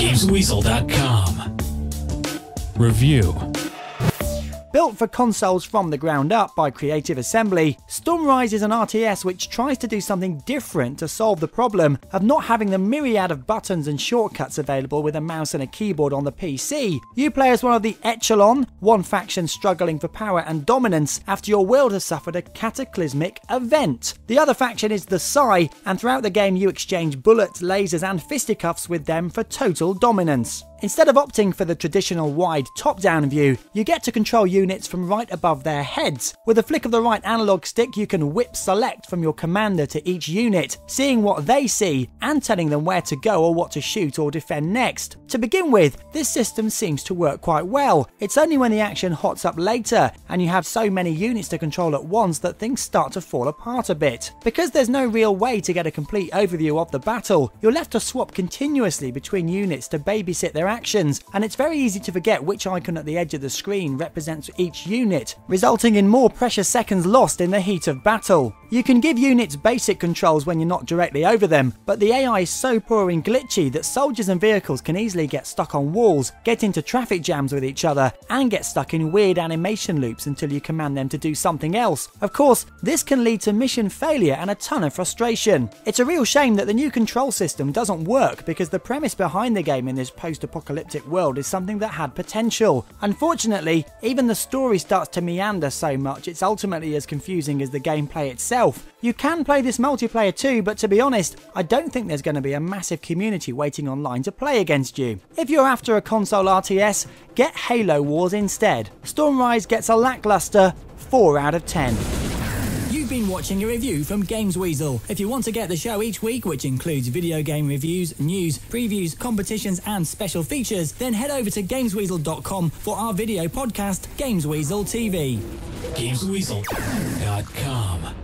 Gamesweasel.com. Review. Built for consoles from the ground up by Creative Assembly, Stormrise is an RTS which tries to do something different to solve the problem of not having the myriad of buttons and shortcuts available with a mouse and a keyboard on the PC. You play as one of the Echelon, one faction struggling for power and dominance after your world has suffered a cataclysmic event. The other faction is the Psy, and throughout the game you exchange bullets, lasers and fisticuffs with them for total dominance. Instead of opting for the traditional wide top-down view, you get to control units from right above their heads. With a flick of the right analog stick, you can whip select from your commander to each unit, seeing what they see and telling them where to go or what to shoot or defend next. To begin with, this system seems to work quite well. It's only when the action hots up later and you have so many units to control at once that things start to fall apart a bit. Because there's no real way to get a complete overview of the battle, you're left to swap continuously between units to babysit their actions, and it's very easy to forget which icon at the edge of the screen represents each unit, resulting in more precious seconds lost in the heat of battle. You can give units basic controls when you're not directly over them, but the AI is so poor and glitchy that soldiers and vehicles can easily get stuck on walls, get into traffic jams with each other, and get stuck in weird animation loops until you command them to do something else. Of course, this can lead to mission failure and a ton of frustration. It's a real shame that the new control system doesn't work, because the premise behind the game in this post-apocalyptic world is something that had potential. Unfortunately, even the story starts to meander so much it's ultimately as confusing as the gameplay itself. You can play this multiplayer too, but to be honest, I don't think there's going to be a massive community waiting online to play against you. If you're after a console RTS, get Halo Wars instead. Stormrise gets a lackluster 4 out of 10. You've been watching a review from Gamesweasel. If you want to get the show each week, which includes video game reviews, news, previews, competitions and special features, then head over to Gamesweasel.com for our video podcast, Gamesweasel TV. Gamesweasel.com.